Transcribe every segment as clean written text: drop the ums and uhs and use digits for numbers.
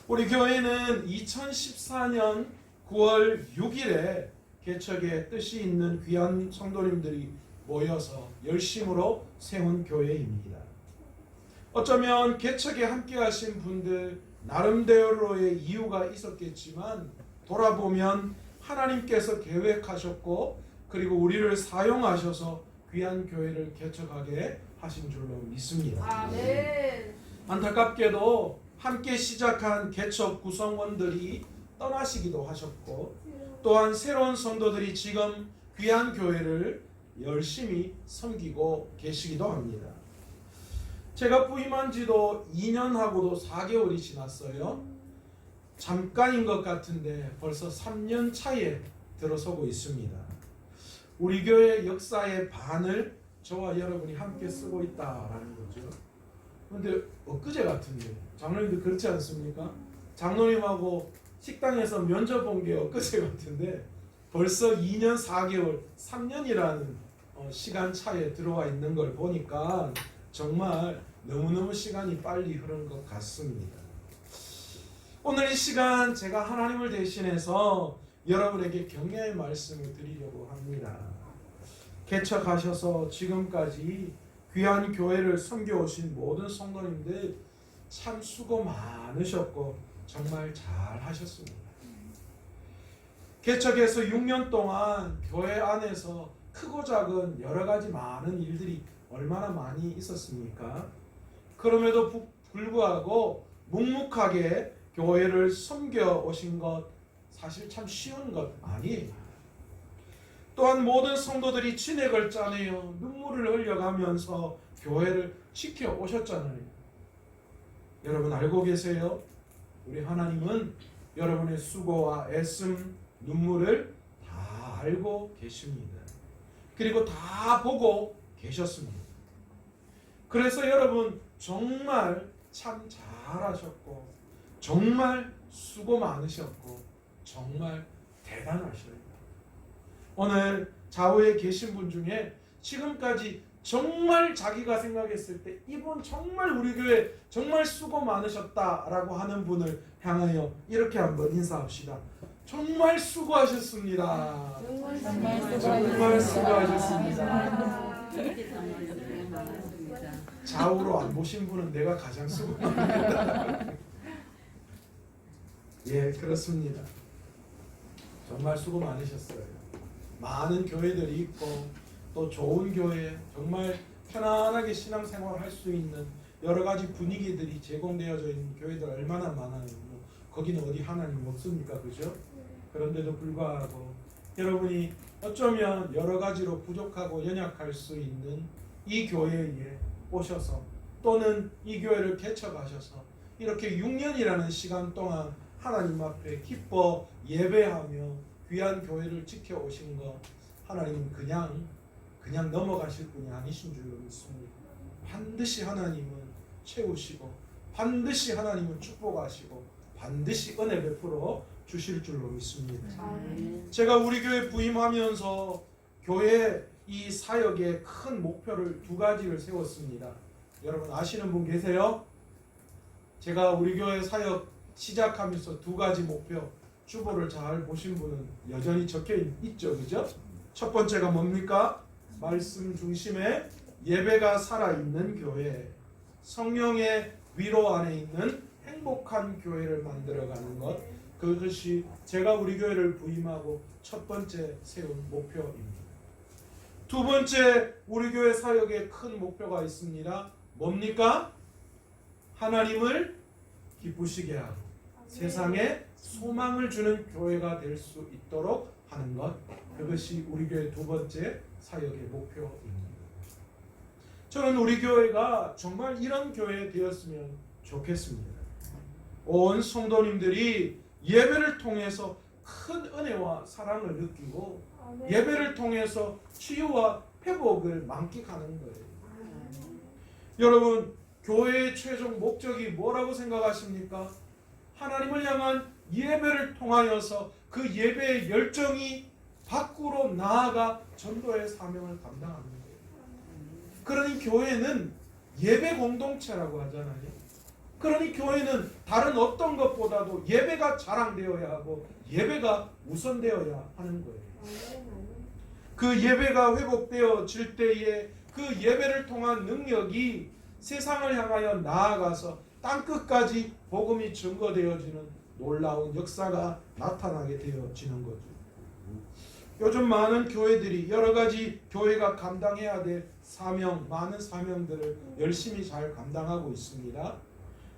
우리 교회는 2014년 9월 6일에 개척의 뜻이 있는 귀한 성도님들이 모여서 열심으로 세운 교회입니다. 어쩌면 개척에 함께 하신 분들 나름대로의 이유가 있었겠지만 돌아보면 하나님께서 계획하셨고 그리고 우리를 사용하셔서 귀한 교회를 개척하게 하신 줄로 믿습니다. 아멘. 안타깝게도 함께 시작한 개척 구성원들이 떠나시기도 하셨고 또한 새로운 성도들이 지금 귀한 교회를 열심히 섬기고 계시기도 합니다. 제가 부임한 지도 2년하고도 4개월이 지났어요. 잠깐인 것 같은데 벌써 3년 차에 들어서고 있습니다. 우리 교회 역사의 반을 저와 여러분이 함께 쓰고 있다라는 거죠. 그런데 엊그제 같은데 장로님도 그렇지 않습니까? 장로님하고 식당에서 면접 본 게 엊그제 같은데 벌써 2년 4개월 3년이라는 시간 차에 들어와 있는 걸 보니까 정말 너무너무 시간이 빨리 흐르는 것 같습니다. 오늘 이 시간 제가 하나님을 대신해서 여러분에게 격려의 말씀을 드리려고 합니다. 개척하셔서 지금까지 귀한 교회를 섬겨오신 모든 성도님들 참 수고 많으셨고 정말 잘 하셨습니다. 개척해서 6년 동안 교회 안에서 크고 작은 여러 가지 많은 일들이 얼마나 많이 있었습니까? 그럼에도 불구하고 묵묵하게 교회를 섬겨 오신 것 사실 참 쉬운 것 아니에요. 또한 모든 성도들이 진액을 짜내어 눈물을 흘려가면서 교회를 지켜 오셨잖아요. 여러분 알고 계세요? 우리 하나님은 여러분의 수고와 애씀, 눈물을 다 알고 계십니다. 그리고 다 보고 계셨습니다. 그래서 여러분 정말 참 잘하셨고 정말 수고 많으셨고 정말 대단하셔요. 오늘 좌우에 계신 분 중에 지금까지 정말 자기가 생각했을 때 이분 정말 우리 교회 정말 수고 많으셨다라고 하는 분을 향하여 이렇게 한번 인사합시다. 정말 수고하셨습니다. 정말 수고하셨습니다. 좌우로 안 보신 분은 내가 가장 수고합니다. 예, 그렇습니다. 정말 수고 많으셨어요. 많은 교회들이 있고 또 좋은 교회, 정말 편안하게 신앙생활을 할 수 있는 여러 가지 분위기들이 제공되어져 있는 교회들 얼마나 많아요. 거기는 어디 하나님 없습니까? 그죠? 그런데도 불구하고 여러분이 어쩌면 여러 가지로 부족하고 연약할 수 있는 이 교회에 오셔서 또는 이 교회를 개척하셔서 이렇게 6년이라는 시간 동안 하나님 앞에 기뻐 예배하며 귀한 교회를 지켜오신 것 하나님은 그냥 넘어가실 분이 아니신 줄로 믿습니다. 반드시 하나님은 채우시고 반드시 하나님은 축복하시고 반드시 은혜 베풀어 주실 줄로 믿습니다. 제가 우리 교회 부임하면서 교회 이 사역의 큰 목표를 두 가지를 세웠습니다. 여러분 아시는 분 계세요? 제가 우리 교회 사역 시작하면서 두 가지 목표 주보를 잘 보신 분은 여전히 적혀 있죠. 그죠? 첫 번째가 뭡니까? 말씀 중심에 예배가 살아있는 교회, 성령의 위로 안에 있는 행복한 교회를 만들어가는 것, 그것이 제가 우리 교회를 부임하고 첫 번째 세운 목표입니다. 두 번째 우리 교회 사역에 큰 목표가 있습니다. 뭡니까? 하나님을 기쁘시게 하고 세상에 소망을 주는 교회가 될 수 있도록 하는 것, 그것이 우리 교회 두 번째 사역의 목표입니다. 저는 우리 교회가 정말 이런 교회 되었으면 좋겠습니다. 온 성도님들이 예배를 통해서 큰 은혜와 사랑을 느끼고 예배를 통해서 치유와 회복을 만끽하는 거예요. 여러분 교회의 최종 목적이 뭐라고 생각하십니까? 하나님을 향한 예배를 통하여서 그 예배의 열정이 밖으로 나아가 전도의 사명을 감당하는 거예요. 그러니 교회는 예배 공동체라고 하잖아요. 그러니 교회는 다른 어떤 것보다도 예배가 자랑되어야 하고 예배가 우선되어야 하는 거예요. 그 예배가 회복되어질 때에 그 예배를 통한 능력이 세상을 향하여 나아가서 땅끝까지 복음이 증거되어지는 놀라운 역사가 나타나게 되어지는 거죠. 요즘 많은 교회들이 여러 가지 교회가 감당해야 될 사명, 많은 사명들을 열심히 잘 감당하고 있습니다.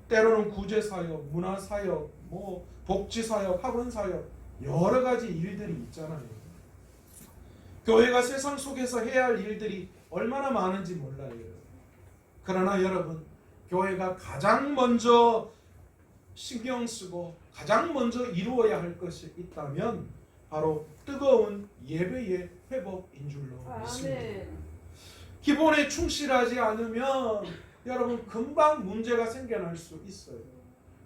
때로는 구제사역, 문화사역, 복지사역, 학원사역 여러 가지 일들이 있잖아요. 교회가 세상 속에서 해야 할 일들이 얼마나 많은지 몰라요. 그러나 여러분, 교회가 가장 먼저 신경 쓰고 가장 먼저 이루어야 할 것이 있다면 바로 뜨거운 예배의 회복인 줄로 믿습니다. 기본에 충실하지 않으면 여러분 금방 문제가 생겨날 수 있어요.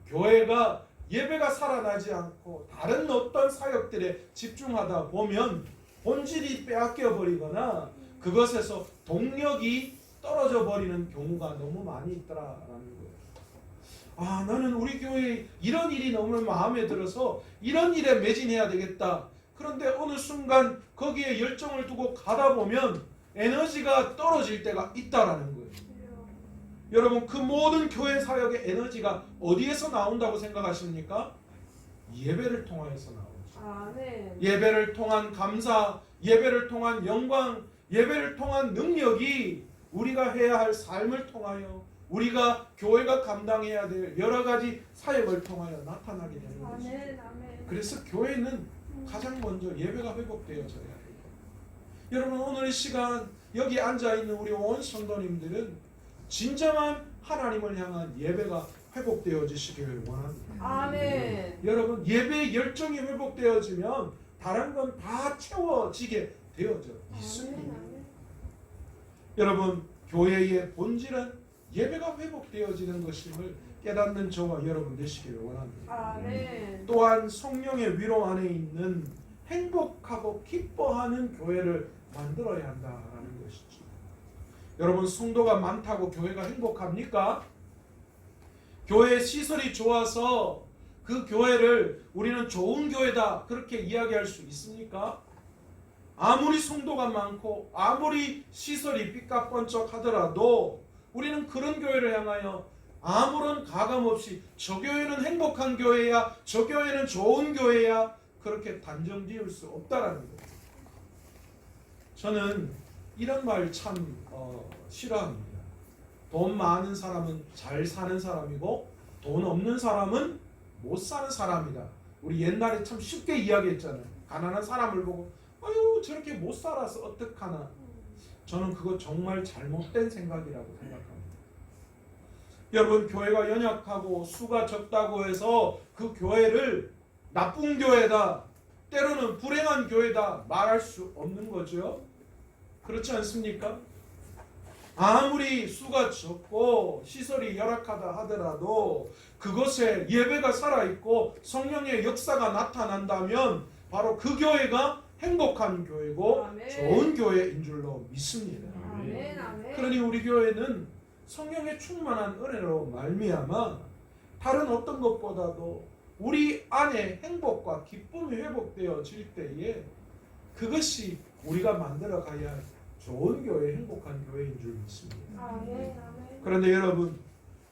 교회가 예배가 살아나지 않고 다른 어떤 사역들에 집중하다 보면 본질이 빼앗겨 버리거나 그것에서 동력이 떨어져 버리는 경우가 너무 많이 있더라라는 거예요. 나는 우리 교회에 이런 일이 너무 마음에 들어서 이런 일에 매진해야 되겠다. 그런데 어느 순간 거기에 열정을 두고 가다 보면 에너지가 떨어질 때가 있다라는 거예요. 여러분, 그 모든 교회 사역의 에너지가 어디에서 나온다고 생각하십니까? 예배를 통하여서 나오죠. 예배를 통한 감사, 예배를 통한 영광, 예배를 통한 능력이 우리가 해야 할 삶을 통하여 우리가 교회가 감당해야 될 여러 가지 사역을 통하여 나타나게 되는 것이죠. 그래서 교회는 가장 먼저 예배가 회복되어져야 해요. 여러분, 오늘 이 시간 여기 앉아있는 우리 온 성도님들은 진정한 하나님을 향한 예배가 회복되어지시기를 원합니다. 아멘. 여러분, 예배의 열정이 회복되어지면 다른 건 다 채워지게 되어져 있습니다. 여러분, 교회의 본질은 예배가 회복되어지는 것임을 깨닫는 저와 여러분 되시기를 원합니다. 아멘. 또한 성령의 위로 안에 있는 행복하고 기뻐하는 교회를 만들어야 한다라는 것이죠. 여러분, 성도가 많다고 교회가 행복합니까? 교회 시설이 좋아서 그 교회를 우리는 좋은 교회다 그렇게 이야기할 수 있습니까? 아무리 성도가 많고 아무리 시설이 삐까뻔쩍 하더라도 우리는 그런 교회를 향하여 아무런 가감 없이 저 교회는 행복한 교회야, 저 교회는 좋은 교회야 그렇게 단정 지을 수 없다라는 거예요. 저는 이런 말 참 싫어합니다. 돈 많은 사람은 잘 사는 사람이고 돈 없는 사람은 못 사는 사람이다. 우리 옛날에 참 쉽게 이야기했잖아요. 가난한 사람을 보고 아유 저렇게 못 살아서 어떡하나. 저는 그거 정말 잘못된 생각이라고 생각합니다. 여러분, 교회가 연약하고 수가 적다고 해서 그 교회를 나쁜 교회다, 때로는 불행한 교회다 말할 수 없는 거죠. 그렇지 않습니까? 아무리 수가 적고 시설이 열악하다 하더라도 그것에 예배가 살아있고 성령의 역사가 나타난다면 바로 그 교회가 행복한 교회고 아멘. 좋은 교회인 줄로 믿습니다. 아멘. 아멘. 그러니 우리 교회는 성령의 충만한 은혜로 말미암아 다른 어떤 것보다도 우리 안에 행복과 기쁨이 회복되어질 때에 그것이 우리가 만들어가야 할 좋은 교회, 행복한 교회인 줄 믿습니다. 아멘. 아멘. 그런데 여러분,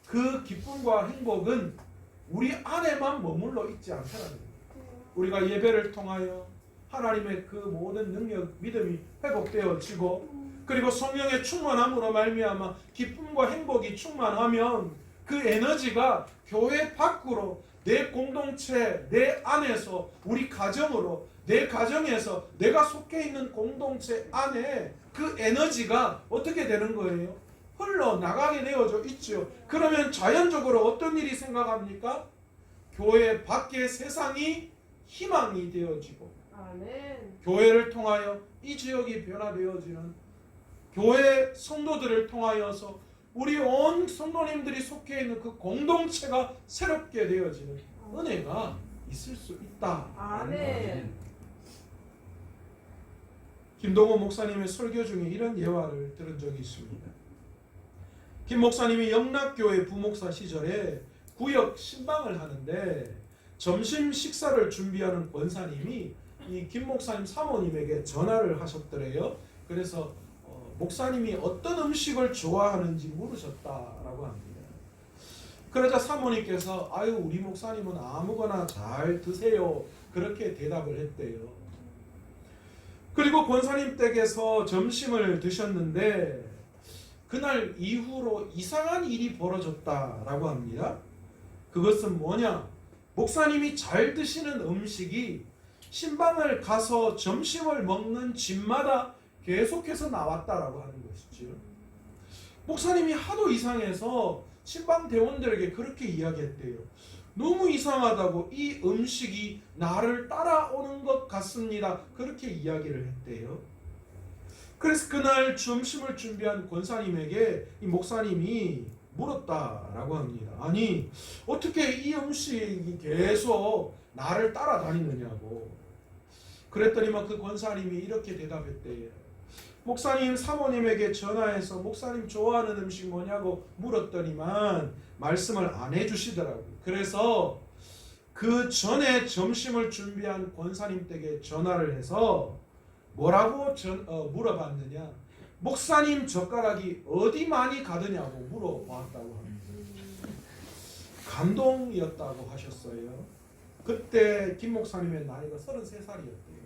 그 기쁨과 행복은 우리 안에만 머물러 있지 않다는 거예요. 우리가 예배를 통하여 하나님의 그 모든 능력, 믿음이 회복되어지고 그리고 성령의 충만함으로 말미암아 기쁨과 행복이 충만하면 그 에너지가 교회 밖으로 내 공동체, 내 안에서 우리 가정으로 내 가정에서 내가 속해 있는 공동체 안에 그 에너지가 어떻게 되는 거예요? 흘러나가게 되어져 있죠. 그러면 자연적으로 어떤 일이 생각합니까? 교회 밖의 세상이 희망이 되어지고 아멘. 교회를 통하여 이 지역이 변화되어지는 교회 성도들을 통하여서 우리 온 성도님들이 속해 있는 그 공동체가 새롭게 되어지는 은혜가 있을 수 있다. 아멘. 김동호 목사님의 설교 중에 이런 예화를 들은 적이 있습니다. 김 목사님이 영락교회 부목사 시절에 구역 신방을 하는데 점심 식사를 준비하는 권사님이 이 김 목사님 사모님에게 전화를 하셨더래요. 그래서 목사님이 어떤 음식을 좋아하는지 물으셨다라고 합니다. 그러자 사모님께서 아유 우리 목사님은 아무거나 잘 드세요 그렇게 대답을 했대요. 그리고 권사님 댁에서 점심을 드셨는데 그날 이후로 이상한 일이 벌어졌다라고 합니다. 그것은 뭐냐? 목사님이 잘 드시는 음식이 신방을 가서 점심을 먹는 집마다 계속해서 나왔다라고 하는 것이죠. 목사님이 하도 이상해서 신방 대원들에게 그렇게 이야기했대요. 너무 이상하다고, 이 음식이 나를 따라오는 것 같습니다. 그렇게 이야기를 했대요. 그래서 그날 점심을 준비한 권사님에게 이 목사님이 물었다라고 합니다. 아니 어떻게 이 음식이 계속 나를 따라다니느냐고. 그랬더니만 그 권사님이 이렇게 대답했대요. 목사님 사모님에게 전화해서 목사님 좋아하는 음식 뭐냐고 물었더니만 말씀을 안 해주시더라고요. 그래서 그 전에 점심을 준비한 권사님 댁에 전화를 해서 뭐라고 물어봤느냐? 목사님 젓가락이 어디 많이 가느냐고 물어봤다고 합니다. 감동이었다고 하셨어요. 그때 김 목사님의 나이가 33살이었대요.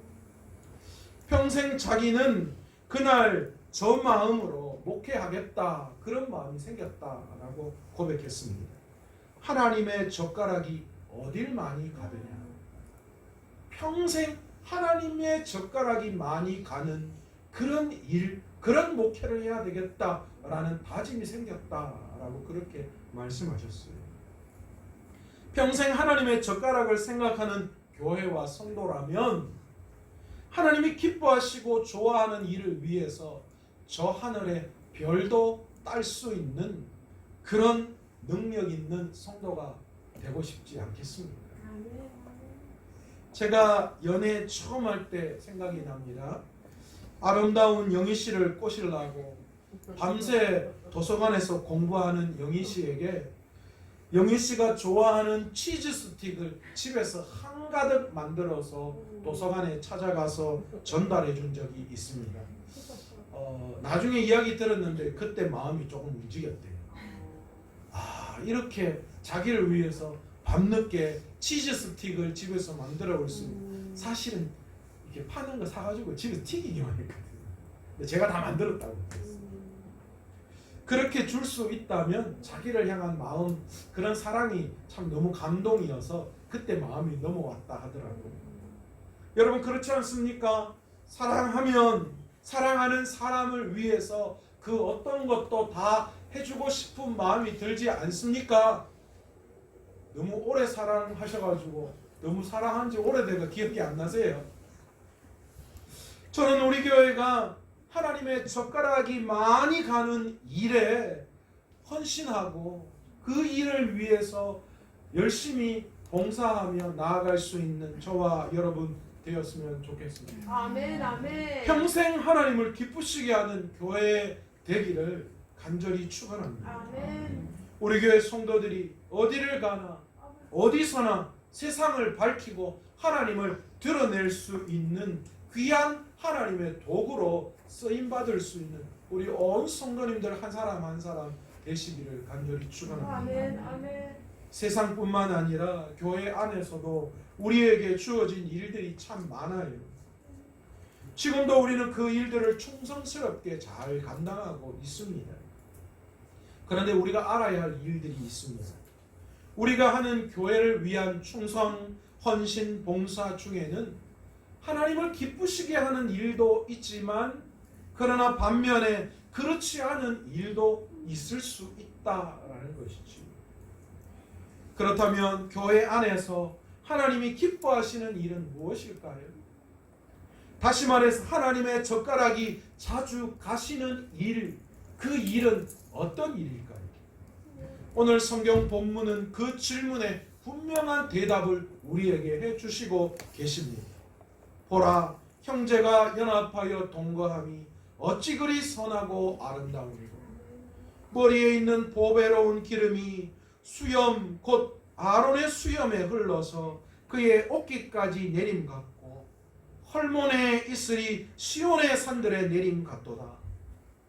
평생 자기는 그날 저 마음으로 목회하겠다 그런 마음이 생겼다라고 고백했습니다. 하나님의 젓가락이 어딜 많이 가느냐? 평생 하나님의 젓가락이 많이 가는 그런 일, 그런 목회를 해야 되겠다라는 다짐이 생겼다라고 그렇게 말씀하셨어요. 평생 하나님의 젓가락을 생각하는 교회와 성도라면 하나님이 기뻐하시고 좋아하는 일을 위해서 저 하늘의 별도 딸 수 있는 그런 능력 있는 성도가 되고 싶지 않겠습니까? 제가 연애 처음 할 때 생각이 납니다. 아름다운 영희 씨를 꼬시려고 밤새 도서관에서 공부하는 영희 씨에게 영희 씨가 좋아하는 치즈 스틱을 집에서 한가득 만들어서 도서관에 찾아가서 전달해 준 적이 있습니다. 나중에 이야기 들었는데 그때 마음이 조금 움직였대요. 아, 이렇게 자기를 위해서 밤늦게 치즈 스틱을 집에서 만들어 볼 수 있는, 사실은 이렇게 파는 거 사가지고 집에서 튀기기만 했거든요. 근데 제가 다 만들었다고 했어요. 그렇게 줄 수 있다면 자기를 향한 마음, 그런 사랑이 참 너무 감동이어서 그때 마음이 넘어왔다 하더라고요. 여러분 그렇지 않습니까? 사랑하면 사랑하는 사람을 위해서 그 어떤 것도 다 해주고 싶은 마음이 들지 않습니까? 너무 오래 사랑하셔가지고 너무 사랑한 지 오래돼서 기억이 안 나세요? 저는 우리 교회가 하나님의 젓가락이 많이 가는 일에 헌신하고 그 일을 위해서 열심히 봉사하며 나아갈 수 있는 저와 여러분 되었으면 좋겠습니다. 아멘, 아멘. 평생 하나님을 기쁘시게 하는 교회 되기를 간절히 축원합니다. 아멘. 우리 교회 성도들이 어디를 가나 어디서나 세상을 밝히고 하나님을 드러낼 수 있는 귀한 하나님의 도구로 쓰임받을 수 있는 우리 온 성도님들 한 사람 한 사람 되시기를 간절히 축원합니다. 아멘, 아멘. 세상뿐만 아니라 교회 안에서도 우리에게 주어진 일들이 참 많아요. 지금도 우리는 그 일들을 충성스럽게 잘 감당하고 있습니다. 그런데 우리가 알아야 할 일들이 있습니다. 우리가 하는 교회를 위한 충성, 헌신, 봉사 중에는 하나님을 기쁘시게 하는 일도 있지만 그러나 반면에 그렇지 않은 일도 있을 수 있다라는 것이죠. 그렇다면 교회 안에서 하나님이 기뻐하시는 일은 무엇일까요? 다시 말해서 하나님의 젓가락이 자주 가시는 일, 그 일은 어떤 일일까요? 오늘 성경 본문은 그 질문에 분명한 대답을 우리에게 해주시고 계십니다. 보라, 형제가 연합하여 동거함이 어찌 그리 선하고 아름다우리고 머리에 있는 보배로운 기름이 수염 곧 아론의 수염에 흘러서 그의 옷깃까지 내림 같고 헐몬에 있으리 시온의 산들에 내림 같도다.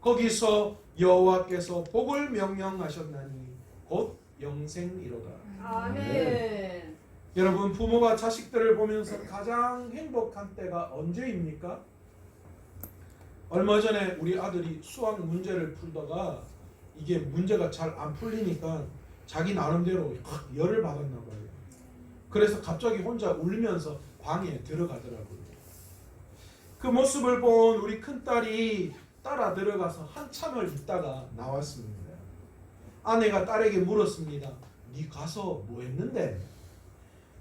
거기서 여호와께서 복을 명령하셨나니 곧 영생이로다. 아멘. 여러분, 부모가 자식들을 보면서 가장 행복한 때가 언제입니까? 얼마 전에 우리 아들이 수학 문제를 풀다가 이게 문제가 잘 안 풀리니까 자기 나름대로 확 열을 받았나 봐요. 그래서 갑자기 혼자 울면서 방에 들어가더라고요. 그 모습을 본 우리 큰딸이 따라 들어가서 한참을 있다가 나왔습니다. 아내가 딸에게 물었습니다. 네 가서 뭐 했는데?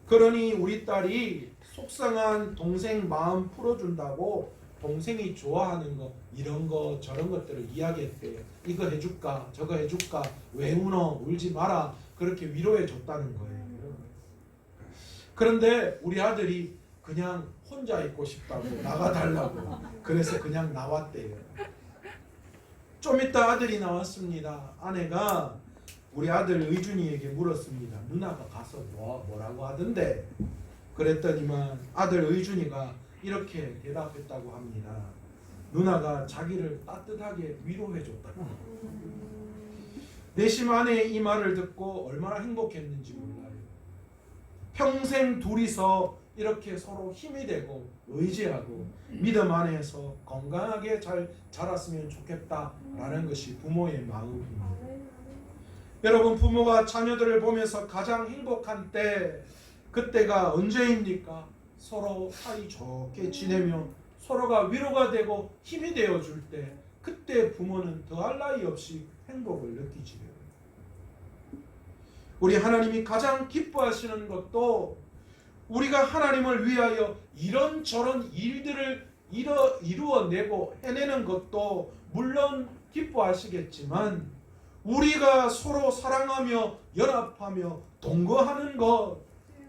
그러니 우리 딸이 속상한 동생 마음 풀어준다고 동생이 좋아하는 거 이런 거 저런 것들을 이야기했대요. 이거 해줄까 저거 해줄까 왜 울어 울지 마라 그렇게 위로해 줬다는 거예요. 그런데 우리 아들이 그냥 혼자 있고 싶다고 나가달라고 그래서 그냥 나왔대요. 좀 이따 아들이 나왔습니다. 아내가 우리 아들 의준이에게 물었습니다. 누나가 가서 뭐라고 하던데? 그랬더니만 아들 의준이가 이렇게 대답했다고 합니다. 누나가 자기를 따뜻하게 위로해줬다고. 내심 아내의 이 말을 듣고 얼마나 행복했는지 몰라요. 평생 둘이서 이렇게 서로 힘이 되고 의지하고 믿음 안에서 건강하게 잘 자랐으면 좋겠다라는 것이 부모의 마음입니다. 여러분, 부모가 자녀들을 보면서 가장 행복한 때, 그때가 언제입니까? 서로 사이 좋게 지내며 서로가 위로가 되고 힘이 되어줄 때, 그때 부모는 더할 나위 없이 행복을 느끼지요. 우리 하나님이 가장 기뻐하시는 것도 우리가 하나님을 위하여 이런저런 일들을 이루어내고 해내는 것도 물론 기뻐하시겠지만 우리가 서로 사랑하며 연합하며 동거하는 것,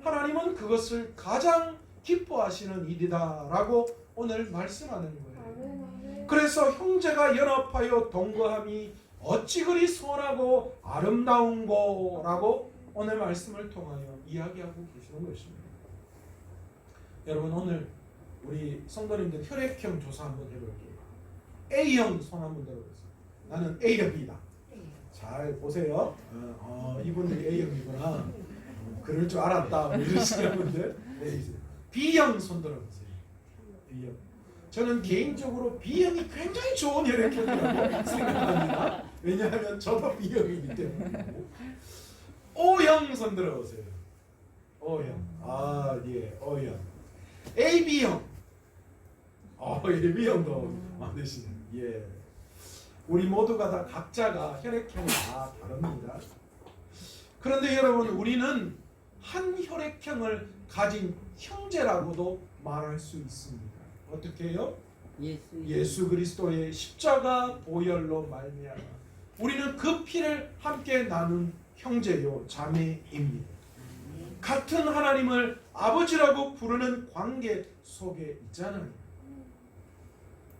하나님은 그것을 가장 기뻐하시는 일이다라고 오늘 말씀하는 거예요. 그래서 형제가 연합하여 동거함이 어찌 그리 선하고 아름다운 거라고 오늘 말씀을 통하여 이야기하고 계시는 것입니다. 여러분, 오늘 우리 성도님들 혈액형 조사 한번 해볼게요. A형 손 한번 들어보세요. 나는 A형이다. 잘 보세요. 이분들이 A형이구나. 그럴 줄 알았다. 이러시는 분들. B형 손 들어보세요. B형. 저는 개인적으로 B형이 굉장히 좋은 혈액형이라고 생각합니다. 왜냐하면 저도 B형이기 때문에. O형 손 들어보세요. O형. 예, O형. AB형. AB형도 많으시네. 예. 우리 모두가 다 각자가 혈액형이 다 다릅니다. 그런데 여러분, 우리는 한 혈액형을 가진 형제라고도 말할 수 있습니다. 어떻게 해요? 예수 그리스도의 십자가 보혈로 말미암아 우리는 그 피를 함께 나눈 형제요 자매입니다. 같은 하나님을 아버지라고 부르는 관계 속에 있잖아요.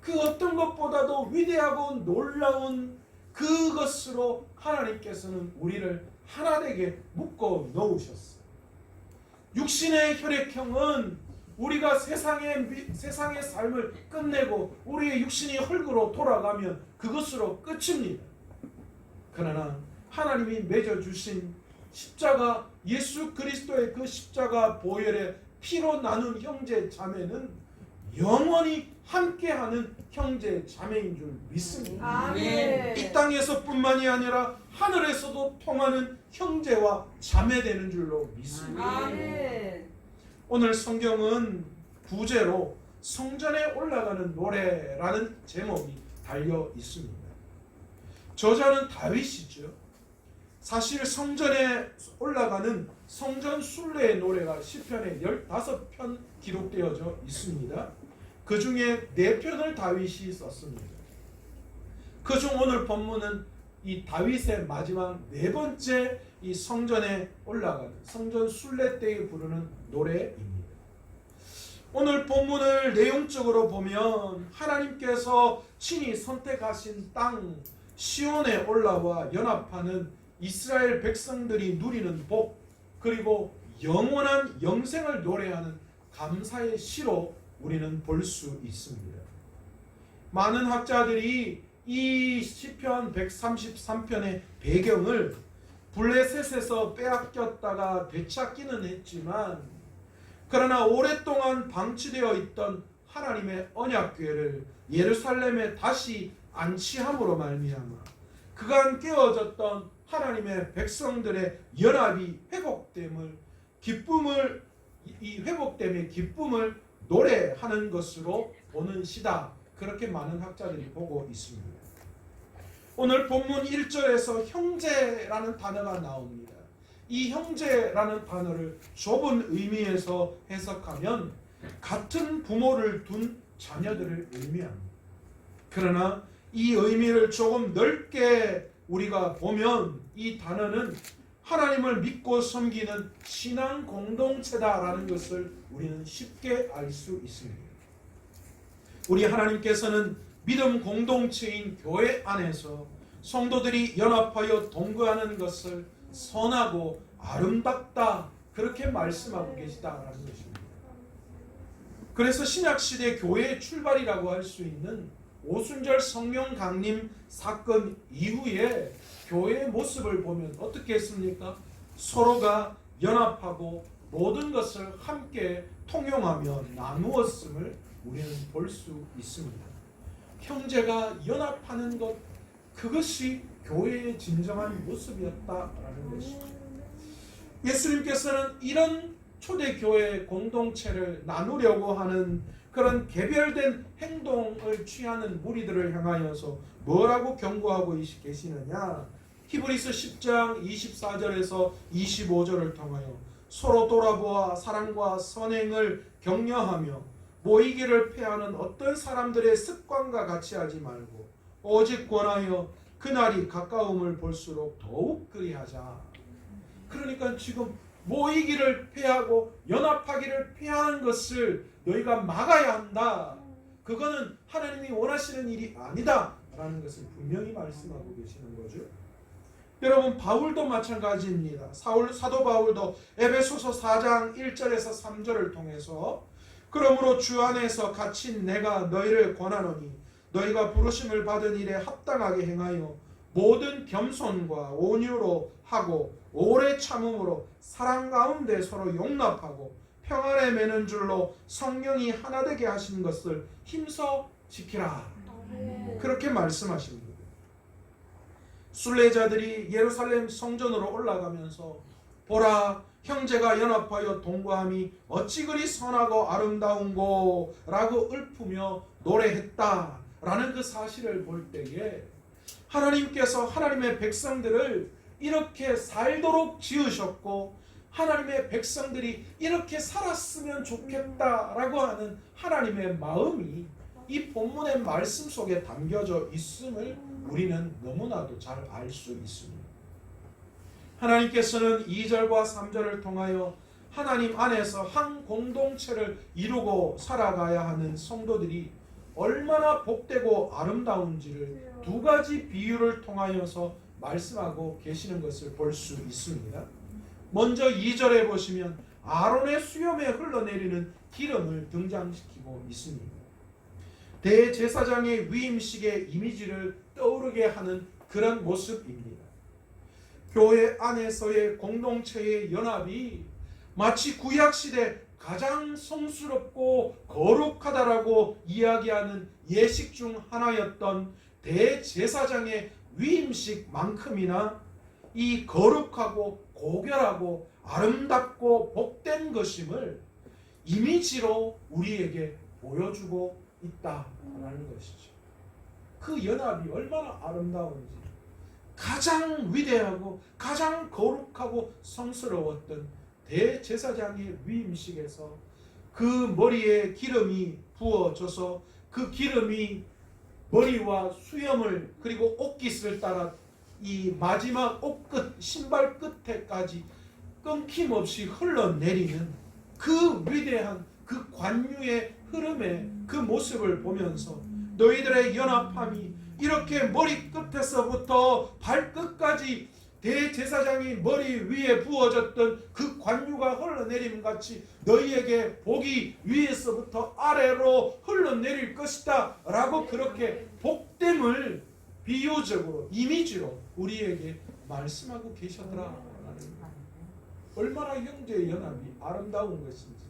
그 어떤 것보다도 위대하고 놀라운 그것으로 하나님께서는 우리를 하나 되게 묶어 놓으셨어요. 육신의 혈액형은 우리가 세상의 삶을 끝내고 우리의 육신이 흙으로 돌아가면 그것으로 끝입니다. 그러나 하나님이 맺어주신 십자가, 예수 그리스도의 그 십자가 보혈의 피로 나눈 형제 자매는 영원히 함께하는 형제 자매인 줄 믿습니다. 아멘. 이 땅에서뿐만이 아니라 하늘에서도 통하는 형제와 자매 되는 줄로 믿습니다. 아멘. 오늘 성경은 부제로 성전에 올라가는 노래라는 제목이 달려 있습니다. 저자는 다윗이죠. 사실 성전에 올라가는 성전 순례의 노래가 시편에 15편 기록되어져 있습니다. 그 중에 4편을 다윗이 썼습니다. 그중 오늘 본문은 이 다윗의 마지막 4번째 이 성전에 올라가는 성전 순례 때에 부르는 노래입니다. 오늘 본문을 내용적으로 보면 하나님께서 친히 선택하신 땅 시온에 올라와 연합하는 이스라엘 백성들이 누리는 복, 그리고 영원한 영생을 노래하는 감사의 시로 우리는 볼 수 있습니다. 많은 학자들이 이 시편 133편의 배경을 블레셋에서 빼앗겼다가 되찾기는 했지만, 그러나 오랫동안 방치되어 있던 하나님의 언약궤를 예루살렘에 다시 안치함으로 말미암아 그간 깨어졌던 하나님의 백성들의 연합이 회복됨의 기쁨을 노래하는 것으로 보는 시다. 그렇게 많은 학자들이 보고 있습니다. 오늘 본문 1절에서 형제라는 단어가 나옵니다. 이 형제라는 단어를 좁은 의미에서 해석하면 같은 부모를 둔 자녀들을 의미합니다. 그러나 이 의미를 조금 넓게 우리가 보면 이 단어는 하나님을 믿고 섬기는 신앙 공동체다라는 것을 우리는 쉽게 알 수 있습니다. 우리 하나님께서는 믿음 공동체인 교회 안에서 성도들이 연합하여 동거하는 것을 선하고 아름답다, 그렇게 말씀하고 계시다라는 것입니다. 그래서 신약시대 교회의 출발이라고 할 수 있는 오순절 성령 강림 사건 이후에 교회의 모습을 보면 어떻게 했습니까? 서로가 연합하고 모든 것을 함께 통용하며 나누었음을 우리는 볼 수 있습니다. 형제가 연합하는 것, 그것이 교회의 진정한 모습이었다라는 것이죠. 예수님께서는 이런 초대교회 공동체를 나누려고 하는 그런 개별된 행동을 취하는 무리들을 향하여서 뭐라고 경고하고 계시느냐? 히브리서 10장 24절에서 25절을 통하여 서로 돌아보아 사랑과 선행을 격려하며 모이기를 패하는 어떤 사람들의 습관과 같이 하지 말고 오직 권하여 그날이 가까움을 볼수록 더욱 그리하자. 그러니까 지금 모이기를 패하고 연합하기를 패하는 것을 너희가 막아야 한다. 그거는 하나님이 원하시는 일이 아니다 라는 것을 분명히 말씀하고 계시는 거죠. 여러분, 바울도 마찬가지입니다. 사도 바울도 에베소서 4장 1절에서 3절을 통해서 그러므로 주 안에서 갇힌 내가 너희를 권하노니 너희가 부르심을 받은 일에 합당하게 행하여 모든 겸손과 온유로 하고 오래 참음으로 사랑 가운데 서로 용납하고 평안에 매는 줄로 성령이 하나 되게 하신 것을 힘써 지키라. 그렇게 말씀하십니다. 순례자들이 예루살렘 성전으로 올라가면서 보라, 형제가 연합하여 동거함이 어찌 그리 선하고 아름다운고 라고 읊으며 노래했다라는 그 사실을 볼 때에 하나님께서 하나님의 백성들을 이렇게 살도록 지으셨고 하나님의 백성들이 이렇게 살았으면 좋겠다라고 하는 하나님의 마음이 이 본문의 말씀 속에 담겨져 있음을 우리는 너무나도 잘 알 수 있습니다. 하나님께서는 2절과 3절을 통하여 하나님 안에서 한 공동체를 이루고 살아가야 하는 성도들이 얼마나 복되고 아름다운지를 두 가지 비유를 통하여서 말씀하고 계시는 것을 볼 수 있습니다. 먼저 2절에 보시면 아론의 수염에 흘러내리는 기름을 등장시키고 있습니다. 대제사장의 위임식의 이미지를 떠오르게 하는 그런 모습입니다. 교회 안에서의 공동체의 연합이 마치 구약시대 가장 성스럽고 거룩하다라고 이야기하는 예식 중 하나였던 대제사장의 위임식만큼이나 이 거룩하고 고결하고 아름답고 복된 것임을 이미지로 우리에게 보여주고 있다라는 것이죠. 그 연합이 얼마나 아름다운지, 가장 위대하고 가장 거룩하고 성스러웠던 대제사장의 위임식에서 그 머리에 기름이 부어져서 그 기름이 머리와 수염을 그리고 옷깃을 따라 이 마지막 옷끝, 신발 끝에까지 끊김없이 흘러내리는 그 위대한 그 관유의 흐름의 그 모습을 보면서 너희들의 연합함이 이렇게 머리끝에서부터 발끝까지 대제사장이 머리 위에 부어졌던 그 관유가 흘러내림 같이 너희에게 복이 위에서부터 아래로 흘러내릴 것이다 라고 그렇게 복됨을 비유적으로 이미지로 우리에게 말씀하고 계셨더라. 얼마나 형제의 연합이 아름다운 것인지.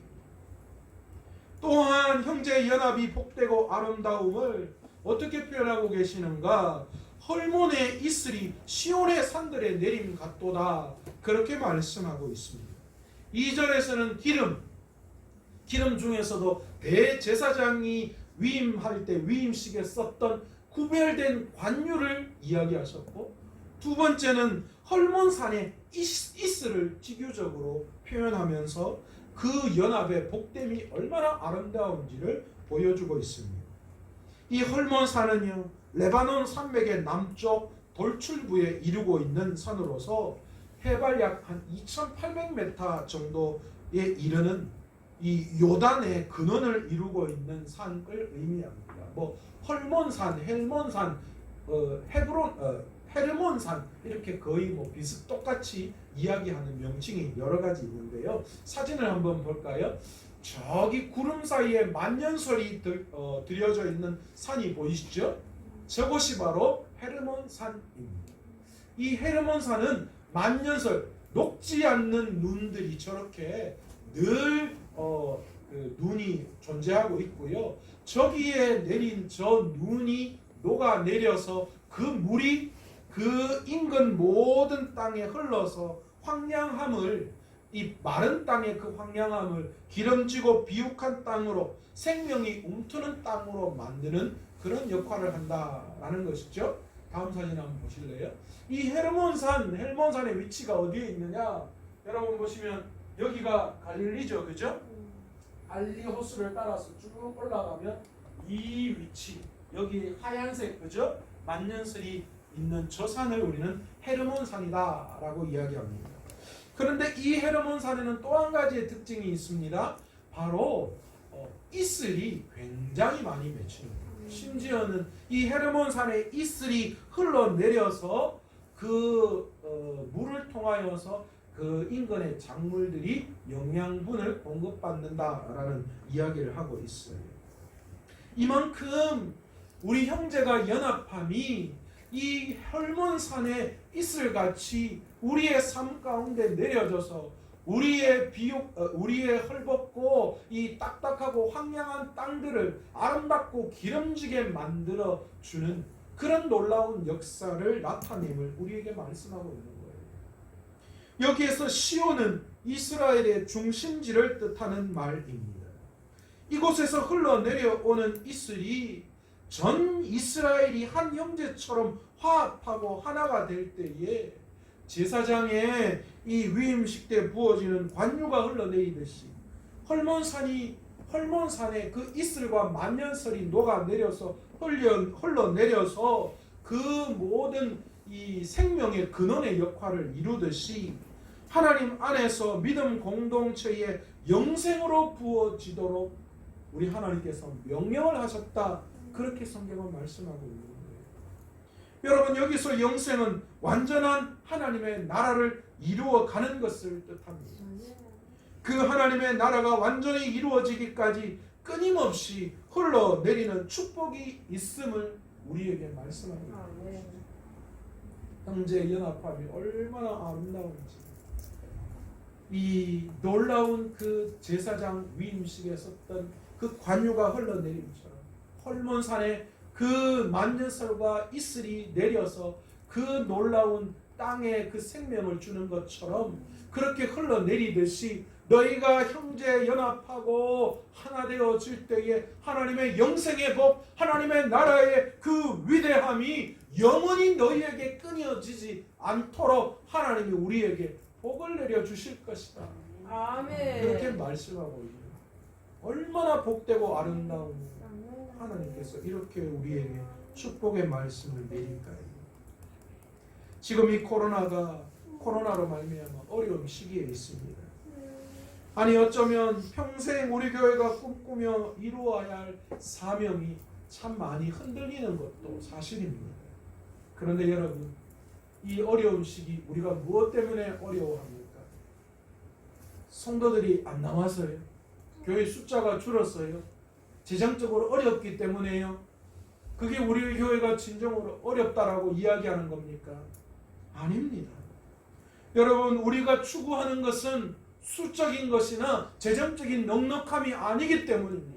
또한 형제의 연합이 복되고 아름다움을 어떻게 표현하고 계시는가? 헐몬의 이슬이 시온의 산들에 내림 같도다. 그렇게 말씀하고 있습니다. 2절에서는 기름 중에서도 대제사장이 위임할 때 위임식에 썼던 구별된 관유를 이야기하셨고, 두 번째는 헐몬산의 이슬을 비유적으로 표현하면서 그 연합의 복됨이 얼마나 아름다운지를 보여주고 있습니다. 이 헐몬산은요, 레바논 산맥의 남쪽 돌출부에 이루고 있는 산으로서 해발 약 한 2,800m 정도에 이르는 이 요단의 근원을 이루고 있는 산을 의미합니다. 뭐 헐몬산, 헬몬산, 헤르몬산 이렇게 거의 뭐 똑같이 이야기하는 명칭이 여러 가지 있는데요. 사진을 한번 볼까요? 저기 구름 사이에 만년설이 들여져 있는 산이 보이시죠? 저곳이 바로 헤르몬산입니다. 이 헤르몬산은 만년설, 녹지 않는 눈들이 저렇게 늘 눈이 존재하고 있고요. 저기에 내린 저 눈이 녹아내려서 그 물이 그 인근 모든 땅에 흘러서 황량함을, 이 마른 땅의 그 황량함을 기름지고 비옥한 땅으로, 생명이 움트는 땅으로 만드는 그런 역할을 한다라는 것이죠. 다음 사진 한번 보실래요? 이 헬몬산의 위치가 어디에 있느냐? 여러분 보시면 여기가 갈릴리죠, 그죠? 갈릴리 호수를 따라서 쭉 올라가면 이 위치, 여기 하얀색, 그죠? 만년설이 있는 저 산을 우리는 헤르몬산이다라고 이야기합니다. 그런데 이 헤르몬산에는 또 한 가지의 특징이 있습니다. 바로 이슬이 굉장히 많이 맺히는 거예요. 심지어는 이 헤르몬산의 이슬이 흘러내려서 그 물을 통하여서 그 인근의 작물들이 영양분을 공급받는다라는 이야기를 하고 있어요. 이만큼 우리 형제가 연합함이 이 헐몬산의 이슬같이 우리의 삶 가운데 내려져서 우리의 헐벗고 이 딱딱하고 황량한 땅들을 아름답고 기름지게 만들어 주는 그런 놀라운 역사를 나타냄을 우리에게 말씀하고 있는 거예요. 여기에서 시온은 이스라엘의 중심지를 뜻하는 말입니다. 이곳에서 흘러내려오는 이슬이 전 이스라엘이 한 형제처럼 화합하고 하나가 될 때에 제사장의 이 위임식 때 부어지는 관유가 흘러내리듯이 헐몬산의 그 이슬과 만년설이 녹아내려서 흘러내려서 그 모든 이 생명의 근원의 역할을 이루듯이 하나님 안에서 믿음 공동체의 영생으로 부어지도록 우리 하나님께서 명령을 하셨다. 그렇게 성경은 말씀하고 있는 거예요. 여러분, 여기서 영생은 완전한 하나님의 나라를 이루어가는 것을 뜻합니다. 그 하나님의 나라가 완전히 이루어지기까지 끊임없이 흘러내리는 축복이 있음을 우리에게 말씀합니다. 형제의 연합함이 얼마나 아름다운지, 이 놀라운 그 제사장 위임식에 썼던 그 관유가 흘러내림처럼 헐몬산에 그 만년설과 이슬이 내려서 그 놀라운 땅에 그 생명을 주는 것처럼 그렇게 흘러내리듯이 너희가 형제 연합하고 하나 되어질 때에 하나님의 영생의 복, 하나님의 나라의 그 위대함이 영원히 너희에게 끊어지지 않도록 하나님이 우리에게 복을 내려주실 것이다. 아멘. 그렇게 말씀하고 있는, 얼마나 복되고 아름다운 하나님께서 이렇게 우리에게 축복의 말씀을 내릴까요? 지금 이 코로나로 말미암아 어려운 시기에 있습니다. 아니 어쩌면 평생 우리 교회가 꿈꾸며 이루어야 할 사명이 참 많이 흔들리는 것도 사실입니다. 그런데 여러분, 이 어려운 시기 우리가 무엇 때문에 어려워합니까? 성도들이 안 나와서요? 교회 숫자가 줄었어요? 재정적으로 어렵기 때문에요? 그게 우리 교회가 진정으로 어렵다라고 이야기하는 겁니까? 아닙니다. 여러분, 우리가 추구하는 것은 수적인 것이나 재정적인 넉넉함이 아니기 때문입니다.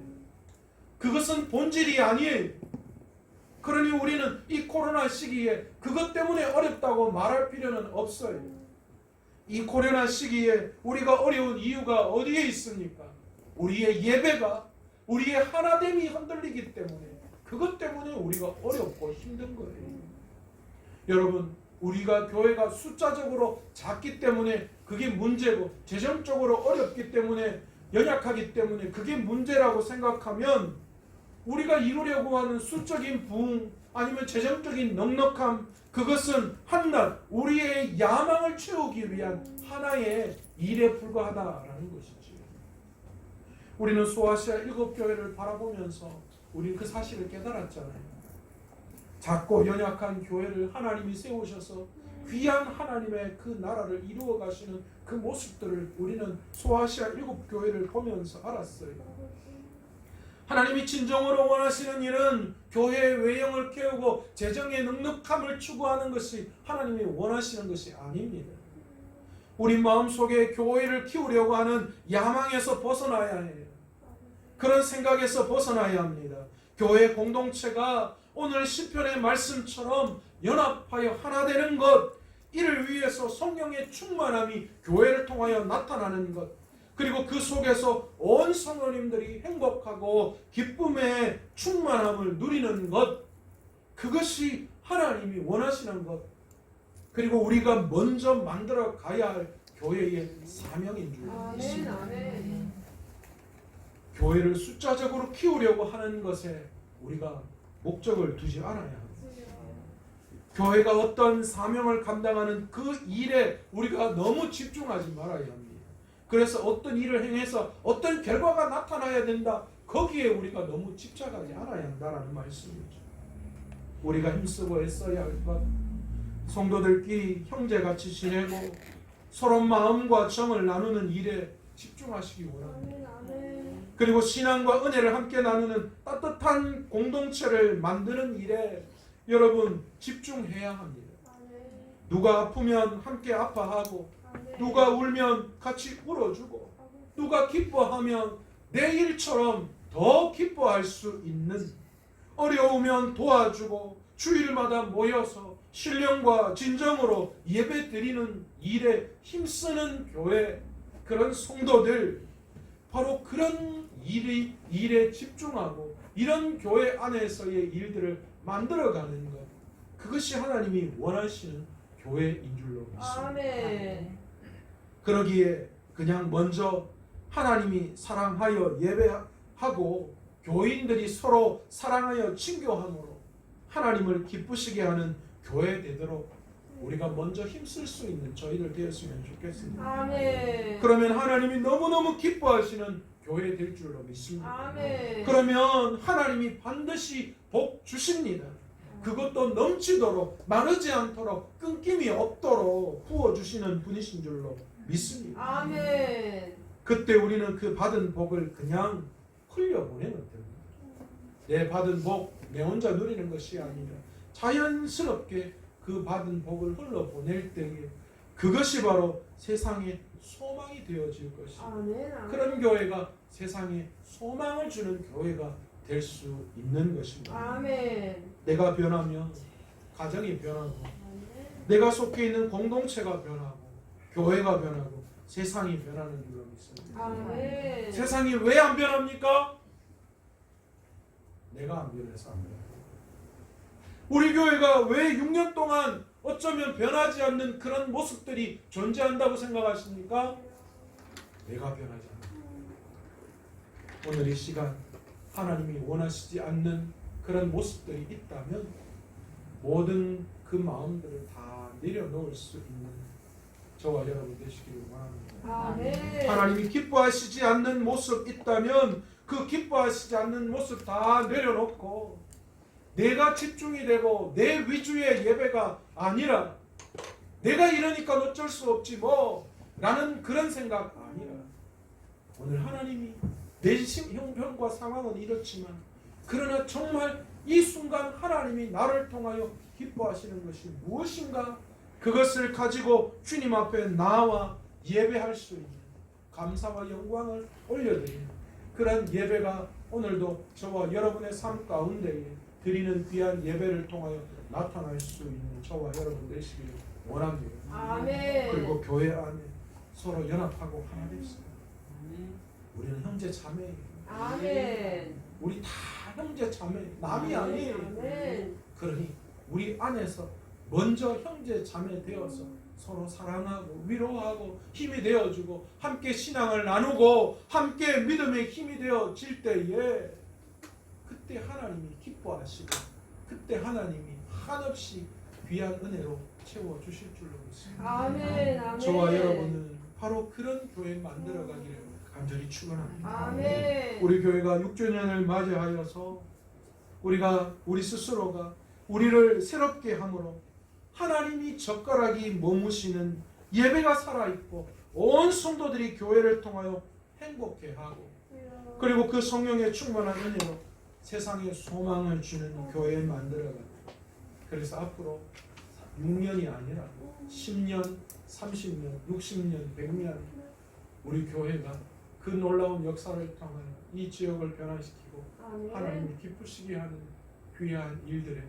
그것은 본질이 아니에요. 그러니 우리는 이 코로나 시기에 그것 때문에 어렵다고 말할 필요는 없어요. 이 코로나 시기에 우리가 어려운 이유가 어디에 있습니까? 우리의 예배가, 우리의 하나됨이 흔들리기 때문에, 그것 때문에 우리가 어렵고 힘든 거예요. 여러분, 우리가 교회가 숫자적으로 작기 때문에 그게 문제고, 재정적으로 어렵기 때문에, 연약하기 때문에 그게 문제라고 생각하면 우리가 이루려고 하는 수적인 부흥 아니면 재정적인 넉넉함, 그것은 한낱 우리의 야망을 채우기 위한 하나의 일에 불과하다라는 것이죠. 우리는 소아시아 7교회를 바라보면서 우리는 그 사실을 깨달았잖아요. 작고 연약한 교회를 하나님이 세우셔서 귀한 하나님의 그 나라를 이루어 가시는 그 모습들을 우리는 소아시아 7교회를 보면서 알았어요. 하나님이 진정으로 원하시는 일은 교회의 외형을 키우고 재정의 넉넉함을 추구하는 것이 하나님이 원하시는 것이 아닙니다. 우리 마음속에 교회를 키우려고 하는 야망에서 벗어나야 해요. 그런 생각에서 벗어나야 합니다. 교회 공동체가 오늘 시편의 말씀처럼 연합하여 하나 되는 것, 이를 위해서 성령의 충만함이 교회를 통하여 나타나는 것, 그리고 그 속에서 온 성도님들이 행복하고 기쁨의 충만함을 누리는 것, 그것이 하나님이 원하시는 것, 그리고 우리가 먼저 만들어 가야 할 교회의 사명인 줄 믿습니다. 아멘. 교회를 숫자적으로 키우려고 하는 것에 우리가 목적을 두지 않아야 합니다. 교회가 어떤 사명을 감당하는 그 일에 우리가 너무 집중하지 말아야 합니다. 그래서 어떤 일을 행해서 어떤 결과가 나타나야 된다, 거기에 우리가 너무 집착하지 않아야 한다는 말씀이죠. 우리가 힘쓰고 애써야 할 것, 성도들끼리 형제같이 지내고 서로 마음과 정을 나누는 일에 집중하시기 원합니다. 그리고 신앙과 은혜를 함께 나누는 따뜻한 공동체를 만드는 일에 여러분 집중해야 합니다. 누가 아프면 함께 아파하고, 누가 울면 같이 울어주고, 누가 기뻐하면 내 일처럼 더 기뻐할 수 있는, 어려우면 도와주고 주일마다 모여서 신령과 진정으로 예배 드리는 일에 힘쓰는 교회, 그런 성도들, 바로 그런 일에 집중하고 이런 교회 안에서의 일들을 만들어가는 것, 그것이 하나님이 원하시는 교회인 줄로 믿습니다. 아멘. 그러기에 그냥 먼저 하나님이 사랑하여 예배하고 교인들이 서로 사랑하여 친교함으로 하나님을 기쁘시게 하는 교회 되도록 우리가 먼저 힘쓸 수 있는 저희들 되었으면 좋겠습니다. 아멘. 그러면 하나님이 너무너무 기뻐하시는 교회 될 줄로 믿습니다. 아멘. 그러면 하나님이 반드시 복 주십니다. 그것도 넘치도록, 마르지 않도록, 끊김이 없도록 부어주시는 분이신 줄로 믿습니다. 아멘. 그때 우리는 그 받은 복을 그냥 흘려보내면 됩니다. 내 받은 복 내 혼자 누리는 것이 아니라 자연스럽게 그 받은 복을 흘려보낼 때에 그것이 바로 세상의 소망이 되어질 것입니다. 아멘. 그런 교회가 세상에 소망을 주는 교회가 될 수 있는 것입니다. 아멘. 내가 변하면 가정이 변하고, 내가 속해 있는 공동체가 변하고, 교회가 변하고, 세상이 변하는 줄로 믿습니다. 아멘. 세상이 왜 안 변합니까? 내가 안 변해서 안 변해요. 우리 교회가 왜 6년 동안 어쩌면 변하지 않는 그런 모습들이 존재한다고 생각하십니까? 내가 변하지 않는, 오늘 이 시간 하나님이 원하시지 않는 그런 모습들이 있다면 모든 그 마음들을 다 내려놓을 수 있는 저와 여러분 되시기를 원합니다. 아멘. 하나님이 기뻐하시지 않는 모습 있다면 그 기뻐하시지 않는 모습 다 내려놓고 내가 집중이 되고 내 위주의 예배가 아니라 내가 이러니까 어쩔 수 없지 뭐 라는 그런 생각 아니라 오늘 하나님이 내 형편과 상황은 이렇지만 그러나 정말 이 순간 하나님이 나를 통하여 기뻐하시는 것이 무엇인가 그것을 가지고 주님 앞에 나와 예배할 수 있는 감사와 영광을 올려드리는 그런 예배가 오늘도 저와 여러분의 삶 가운데에 드리는 귀한 예배를 통하여 나타날 수 있는 저와 여러분 되시기를 원합니다. 아멘. 그리고 교회 안에 서로 연합하고 하나 됩시다. 우리는 형제 자매예요. 아멘. 우리 다 형제 자매 남이 아니에요. 아멘. 그러니 우리 안에서 먼저 형제 자매 되어서 서로 사랑하고 위로하고 힘이 되어주고 함께 신앙을 나누고 함께 믿음의 힘이 되어질 때에 그때 하나님이 기뻐하시고 그때 하나님이 한없이 귀한 은혜로 채워주실 줄로 믿습니다. 아멘. 아멘. 저와 여러분은 바로 그런 교회 만들어가기를 간절히 축원합니다. 아멘. 우리 교회가 6주년을 맞이하여서 우리 스스로가 우리를 새롭게 함으로 하나님이 젓가락이 머무시는 예배가 살아있고 온 성도들이 교회를 통하여 행복해하고 그리고 그 성령의 충만한 은혜로 세상에 소망을 주는 교회 만들어가는 그래서 앞으로 6년이 아니라 10년, 30년, 60년, 100년 우리 교회가 그 놀라운 역사를 통하여 이 지역을 변화시키고 하나님이 기쁘시게 하는 귀한 일들에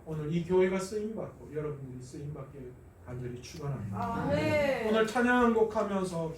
오늘 이 교회가 쓰임받고 여러분들이 쓰임받기를 간절히 축원합니다. 아멘. 오늘 찬양곡하면서